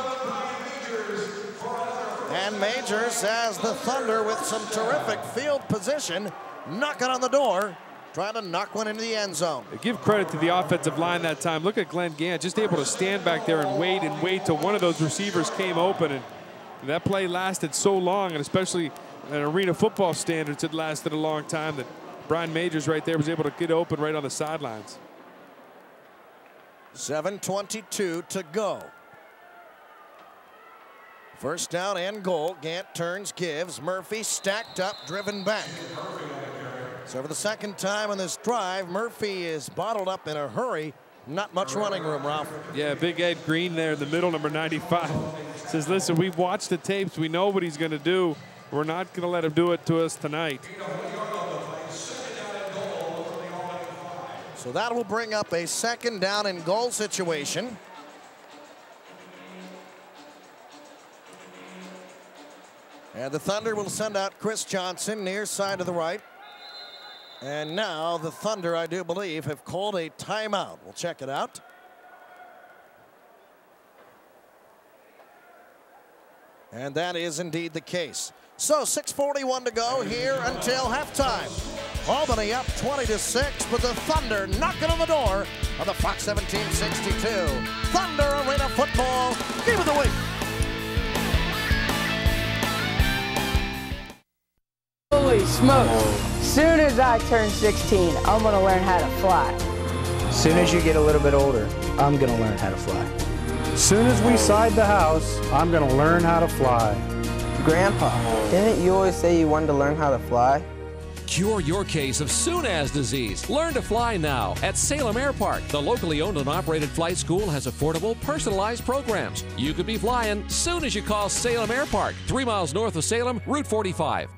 And Majors has the Thunder with some terrific field position, knocking on the door, trying to knock one into the end zone. Give credit to the offensive line that time. Look at Glenn Gant, just able to stand back there and wait till one of those receivers came open. And that play lasted so long, and especially in arena football standards, it lasted a long time, that Brian Majors right there was able to get open right on the sidelines. 7:22 to go. First down and goal. Gant turns, gives. Murphy stacked up, driven back. So for the 2nd time on this drive, Murphy is bottled up in a hurry. Not much running room, Ralph. Yeah, Big Ed Green there in the middle, number 95. Says, listen, we've watched the tapes. We know what he's going to do. We're not going to let him do it to us tonight. So that will bring up a 2nd down and goal situation. And the Thunder will send out Chris Johnson near side to the right. And now the Thunder, I do believe, have called a timeout. We'll check it out. And that is indeed the case. So 6:41 to go here until halftime. Albany up 20-6, but the Thunder knocking on the door of the Fox 1762 Thunder Arena Football Game of the Week. Holy smokes. Soon as I turn 16, I'm gonna learn how to fly. Soon as you get a little bit older, I'm gonna learn how to fly. Soon as we side the house, I'm gonna learn how to fly. Grandpa, didn't you always say you wanted to learn how to fly? Cure your case of soon-as disease. Learn to fly now at Salem Airpark. The locally owned and operated flight school has affordable, personalized programs. You could be flying soon as you call Salem Airpark, 3 miles north of Salem, Route 45.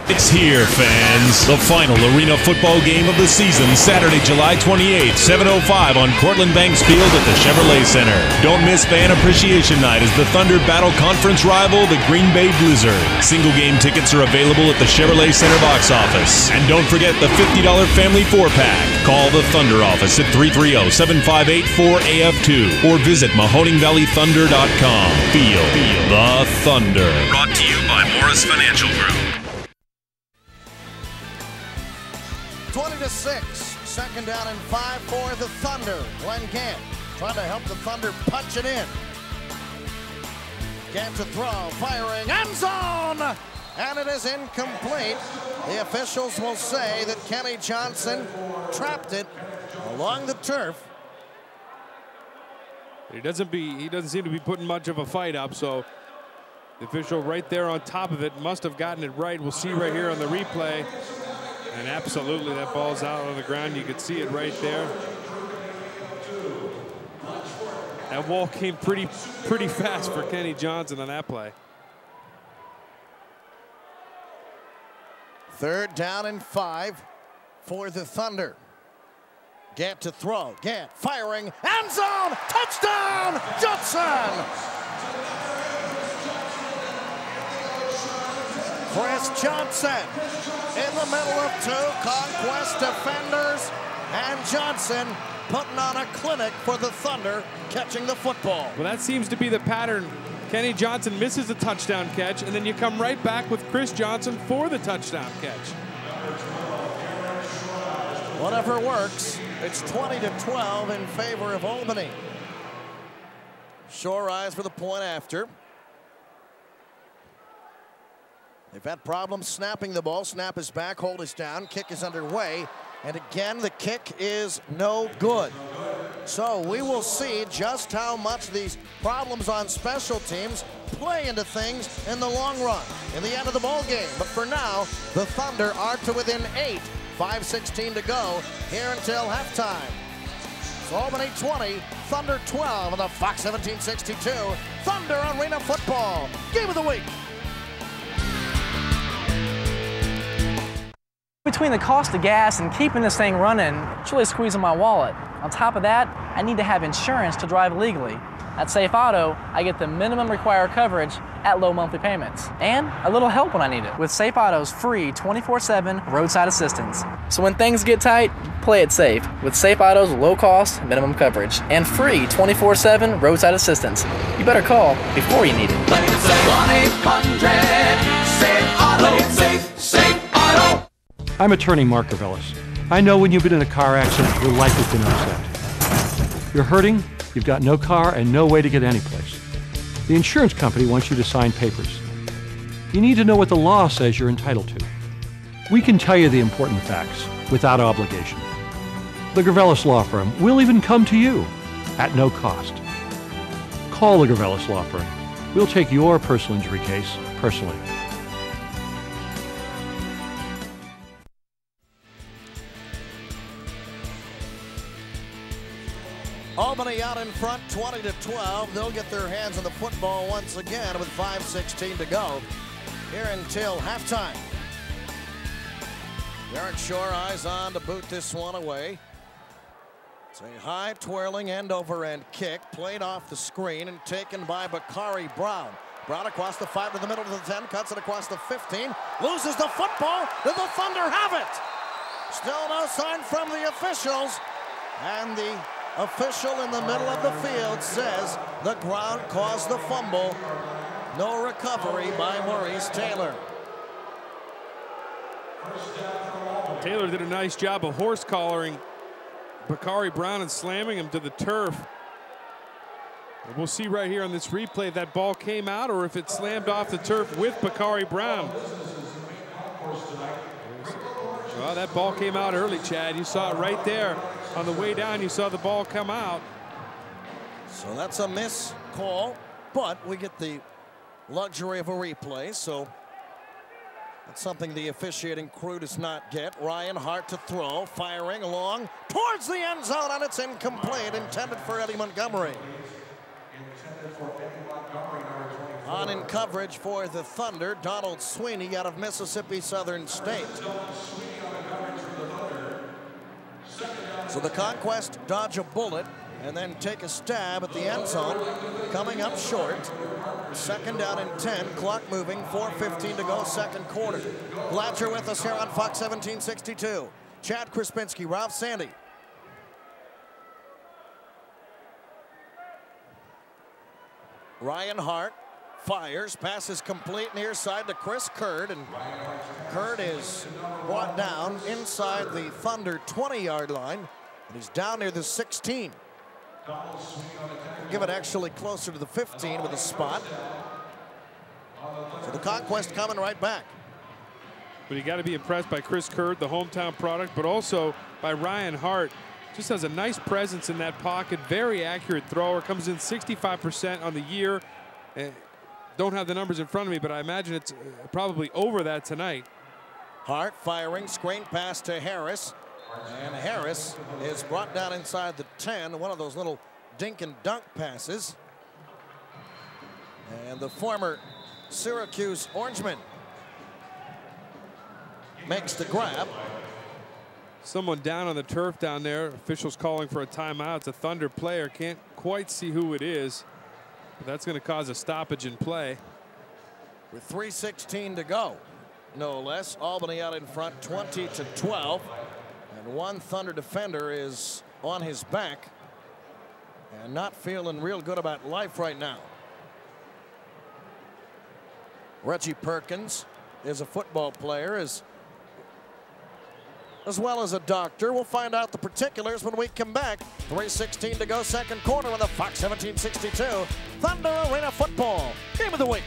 It's here, fans. The final arena football game of the season, Saturday, July 28th, 7:05 on Cortland Banks Field at the Chevrolet Center. Don't miss Fan Appreciation Night as the Thunder battle conference rival, the Green Bay Blizzard. Single game tickets are available at the Chevrolet Center box office. And don't forget the $50 family 4-pack. Call the Thunder office at 330-758-4AF2 or visit MahoningValleyThunder.com. Feel the Thunder. Brought to you by Morris Financial Group. 20-6, second down and 5 for the Thunder. Glenn Gant trying to help the Thunder punch it in. Gant to throw, firing, end zone! And it is incomplete. The officials will say that Kenny Johnson trapped it along the turf. He doesn't seem to be putting much of a fight up, so the official right there on top of it must have gotten it right. We'll see right here on the replay. And absolutely, that ball's out on the ground. You can see it right there. That ball came pretty fast for Kenny Johnson on that play. Third down and 5 for the Thunder. Gant to throw. Gant firing. End zone. Touchdown, Johnson. Chris Johnson in the middle of two Conquest defenders, and Johnson putting on a clinic for the Thunder, catching the football. Well, that seems to be the pattern. Kenny Johnson misses a touchdown catch, and then you come right back with Chris Johnson for the touchdown catch. Whatever works. It's 20-12 in favor of Albany. Shore eyes for the point after. They've had problems snapping the ball. Snap is back, hold is down, kick is underway, and again the kick is no good. So we will see just how much these problems on special teams play into things in the long run, in the end of the ball game. But for now, the Thunder are to within 8, 5:16 to go here until halftime. So Albany 20, Thunder 12 on the Fox 1762 Thunder Arena Football Game of the Week. Between the cost of gas and keeping this thing running, it's really squeezing my wallet. On top of that, I need to have insurance to drive legally. At Safe Auto, I get the minimum required coverage at low monthly payments, and a little help when I need it with Safe Auto's free 24/7 roadside assistance. So when things get tight, play it safe with Safe Auto's low-cost minimum coverage and free 24/7 roadside assistance. You better call before you need it. 1-800 Safe Auto. Safe Auto. I'm attorney Mark Gavelis. I know when you've been in a car accident, your life has been upset. You're hurting, you've got no car and no way to get anyplace. The insurance company wants you to sign papers. You need to know what the law says you're entitled to. We can tell you the important facts without obligation. The Gavelis Law Firm will even come to you at no cost. Call the Gavelis Law Firm. We'll take your personal injury case personally. Albany out in front, 20-12. They'll get their hands on the football once again with 5:16 to go here until halftime. Garrett Shore eyes on to boot this one away. It's a high twirling end over end kick played off the screen and taken by Bakari Brown. Brown across the 5 to the middle of the 10, cuts it across the 15, loses the football. Did the Thunder have it? Still no sign from the officials, and the official in the middle of the field says the ground caused the fumble. No recovery by Maurice Taylor. Taylor did a nice job of horse collaring Bakari Brown and slamming him to the turf. And we'll see right here on this replay if that ball came out or if it slammed off the turf with Bakari Brown. Well, that ball came out early, Chad. You saw it right there. On the way down, you saw the ball come out. So that's a miss call, but we get the luxury of a replay, so that's something the officiating crew does not get. Ryan Hart to throw, firing along towards the end zone, and it's incomplete, intended for Eddie Montgomery. On in coverage for the Thunder, Donald Sweeney out of Mississippi Southern State. So the Conquest dodge a bullet and then take a stab at the end zone, coming up short. 2nd down and 10, clock moving, 4:15 to go, 2nd quarter. Glad you're with us here on Fox 1762. Chad Krispinski, Ralph Sandy. Ryan Hart fires, passes complete near side to Chris Curd, and Curd is brought down inside the Thunder 20-yard line, and he's down near the 16. Give it actually closer to the 15 with a spot. So the Conquest coming right back. But you got to be impressed by Chris Curd, the hometown product, but also by Ryan Hart. Just has a nice presence in that pocket, very accurate thrower, comes in 65% on the year. Don't have the numbers in front of me, but I imagine it's probably over that tonight. Hart firing, screen pass to Harris. And Harris is brought down inside the 10, one of those little dink and dunk passes. And the former Syracuse Orangeman makes the grab. Someone down on the turf down there. Officials calling for a timeout. It's a Thunder player. Can't quite see who it is. But that's going to cause a stoppage in play. With 3:16 to go, no less. Albany out in front, 20-12. And one Thunder defender is on his back and not feeling real good about life right now. Reggie Perkins is a football player as well as a doctor. We'll find out the particulars when we come back. 3:16 to go, 2nd quarter on the Fox 1762 Thunder Arena Football Game of the Week.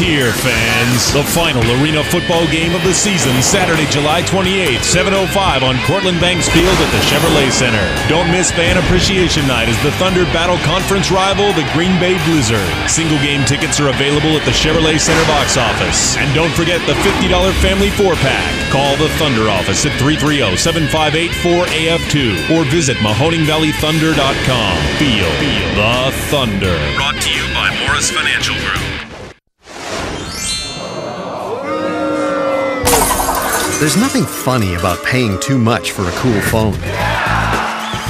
Here, fans, the final arena football game of the season, Saturday, July 28th, 7:05 on Cortland Banks Field at the Chevrolet Center. Don't miss Fan Appreciation Night as the Thunder battle conference rival, the Green Bay Blizzard. Single game tickets are available at the Chevrolet Center box office. And don't forget the $50 family 4-pack. Call the Thunder office at 330-758-4AF2 or visit MahoningValleyThunder.com. Feel the Thunder. Brought to you by Morris Financial Group. There's nothing funny about paying too much for a cool phone.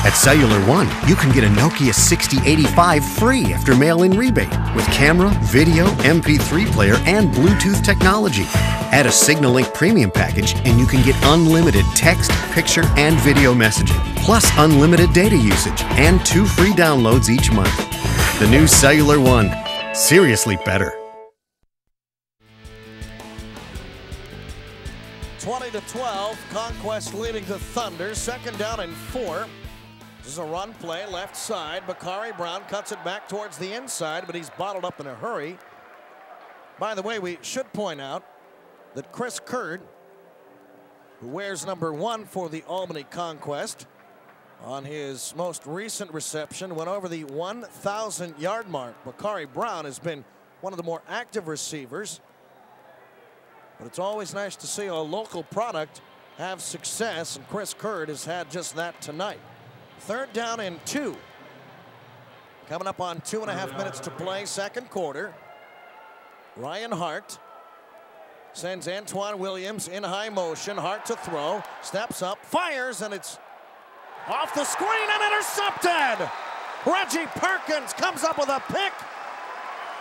At Cellular One, you can get a Nokia 6085 free after mail-in rebate with camera, video, MP3 player, and Bluetooth technology. Add a Signal Link premium package and you can get unlimited text, picture, and video messaging, plus unlimited data usage and 2 free downloads each month. The new Cellular One. Seriously better. 20-12, Conquest leading the Thunder. 2nd down and 4. This is a run play, left side. Bakari Brown cuts it back towards the inside, but he's bottled up in a hurry. By the way, we should point out that Chris Curd, who wears number 1 for the Albany Conquest, on his most recent reception went over the 1,000-yard mark. Bakari Brown has been one of the more active receivers. But it's always nice to see a local product have success, and Chris Curd has had just that tonight. 3rd down and 2. Coming up on 2.5 minutes to play, 2nd quarter. Ryan Hart sends Antoine Williams in high motion. Hart to throw, steps up, fires, and it's off the screen and intercepted. Reggie Perkins comes up with a pick.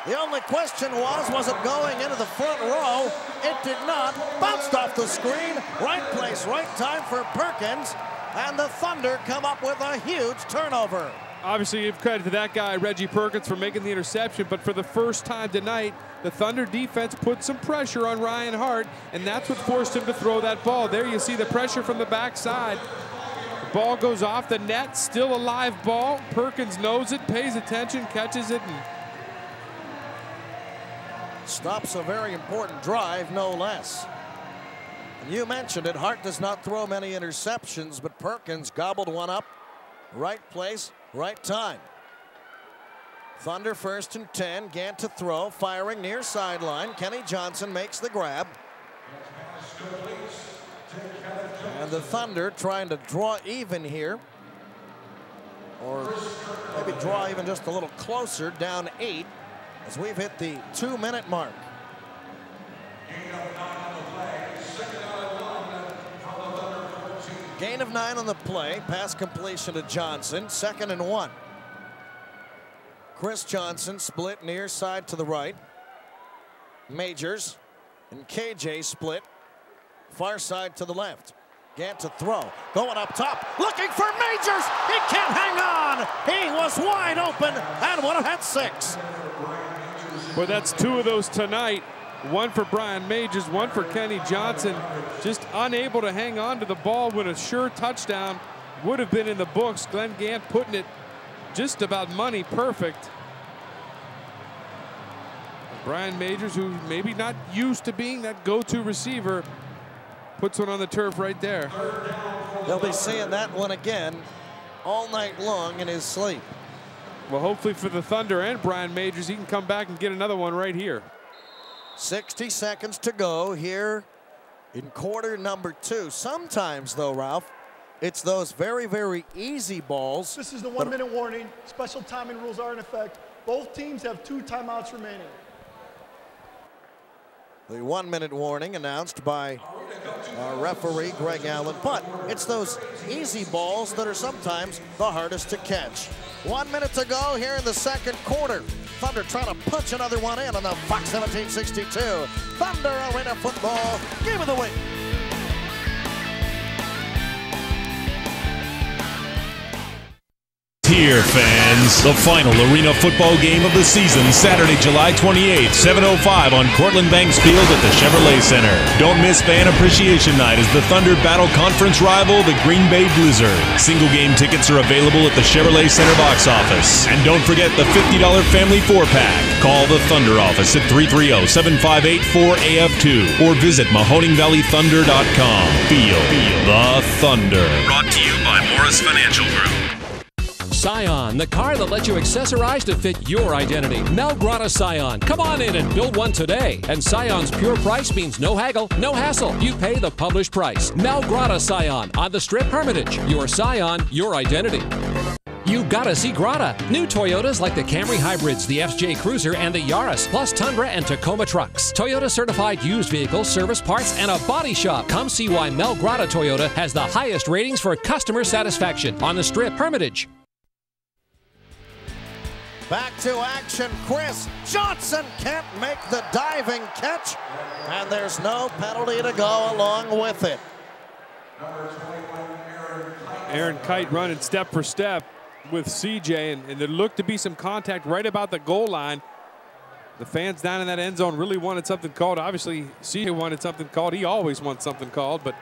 The only question was it going into the front row? It did not. Bounced off the screen. Right place, right time for Perkins. And the Thunder come up with a huge turnover. Obviously, give credit to that guy, Reggie Perkins, for making the interception. But for the first time tonight, the Thunder defense put some pressure on Ryan Hart, and that's what forced him to throw that ball. There you see the pressure from the backside. The ball goes off the net, still a live ball. Perkins knows it, pays attention, catches it, and stops a very important drive, no less. And you mentioned it, Hart does not throw many interceptions, but Perkins gobbled one up. Right place, right time. Thunder 1st and 10, Gant to throw, firing near sideline. Kenny Johnson makes the grab. And the Thunder trying to draw even here or maybe draw even just a little closer, down 8, as we've hit the 2-minute mark. Gain of 9 on the play. Pass completion to Johnson. 2nd and 1. Chris Johnson split near side to the right. Majors and KJ split far side to the left. Gant to throw. Going up top. Looking for Majors. He can't hang on. He was wide open and would have had 6. Well, that's 2 of those tonight. One for Brian Majors, one for Kenny Johnson. Just unable to hang on to the ball when a sure touchdown would have been in the books. Glenn Gant putting it just about money perfect. Brian Majors, who maybe not used to being that go-to receiver, puts one on the turf right there. He'll be seeing that one again all night long in his sleep. Well, hopefully for the Thunder and Brian Majors, he can come back and get another one right here. 60 seconds to go here in quarter number 2. Sometimes, though, Ralph, it's those very, very easy balls. This is the 1-minute warning. Special timing rules are in effect. Both teams have 2 timeouts remaining. The 1-minute warning announced by our referee, Greg Allen. But it's those easy balls that are sometimes the hardest to catch. 1 minute to go here in the 2nd quarter. Thunder trying to punch another one in on the Fox 1762 Thunder Arena Football Game of the Week. Here, fans, the final arena football game of the season, Saturday, July 28th, 7:05 on Cortland Banks Field at the Chevrolet Center. Don't miss Fan Appreciation Night as the Thunder battle conference rival, the Green Bay Blizzard. Single game tickets are available at the Chevrolet Center box office. And don't forget the $50 family 4-pack. Call the Thunder office at 330-758-4AF2 or visit MahoningValleyThunder.com. Feel the Thunder. Brought to you by Morris Financial Group. Scion, the car that lets you accessorize to fit your identity. Melgrata Scion. Come on in and build one today. And Scion's pure price means no haggle, no hassle. You pay the published price. Melgrata Scion on the Strip Hermitage. Your Scion, your identity. You gotta see Grata. New Toyotas like the Camry Hybrids, the FJ Cruiser, and the Yaris, plus Tundra and Tacoma trucks. Toyota certified used vehicles, service parts, and a body shop. Come see why Mel Grata Toyota has the highest ratings for customer satisfaction on the Strip Hermitage. Back to action. Chris Johnson can't make the diving catch, and there's no penalty to go along with it. Aaron Kite running step for step with CJ, and there looked to be some contact right about the goal line. The fans down in that end zone really wanted something called. Obviously, CJ wanted something called. He always wants something called, but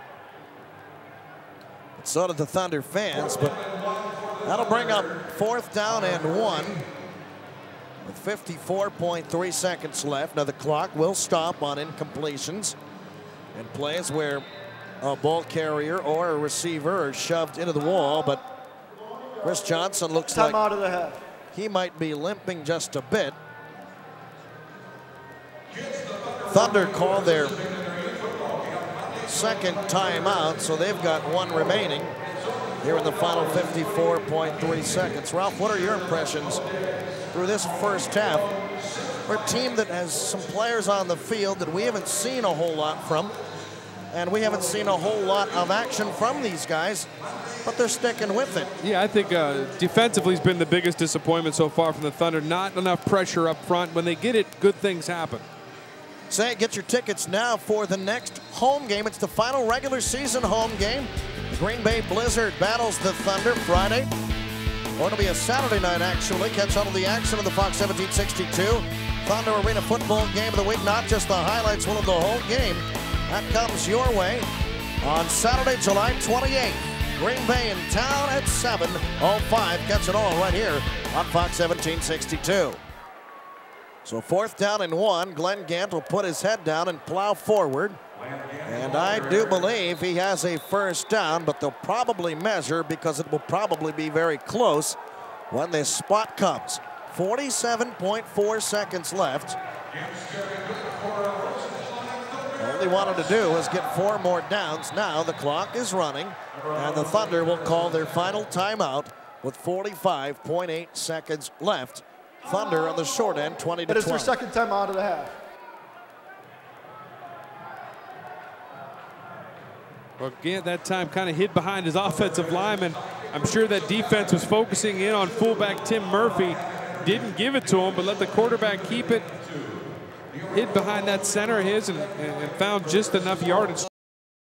so did the Thunder fans. But that'll bring up 4th down and 1. With 54.3 seconds left. Now the clock will stop on incompletions and plays where a ball carrier or a receiver are shoved into the wall. But Chris Johnson looks like out of the half. He might be limping just a bit. Thunder called their 2nd timeout, so they've got 1 remaining here in the final 54.3 seconds. Ralph, what are your impressions through this first half? We're a team that has some players on the field that we haven't seen a whole lot from, and we haven't seen a whole lot of action from these guys, but they're sticking with it. Yeah, I think defensively has been the biggest disappointment so far from the Thunder. Not enough pressure up front. When they get it, good things happen. Say, get your tickets now for the next home game. It's the final regular season home game. The Green Bay Blizzard battles the Thunder Friday. Or it'll be a Saturday night, actually. Catch all of the action of the Fox 1762 Thunder Arena Football Game of the Week. Not just the highlights, one of the whole game. That comes your way on Saturday, July 28th. Green Bay in town at 7:05. Catch it all right here on Fox 1762. So 4th down and 1. Glenn Gant will put his head down and plow forward. And I do believe he has a 1st down, but they'll probably measure because it will probably be very close when this spot comes. 47.4 seconds left. All he wanted to do was get 4 more downs. Now the clock is running, and the Thunder will call their final timeout with 45.8 seconds left. Thunder on the short end, 20 to 12. That is their second time out of the half. Well, again, that time kind of hid behind his offensive lineman. I'm sure that defense was focusing in on fullback Tim Murphy. Didn't give it to him, but let the quarterback keep it. Hid behind that center of his and found just enough yardage.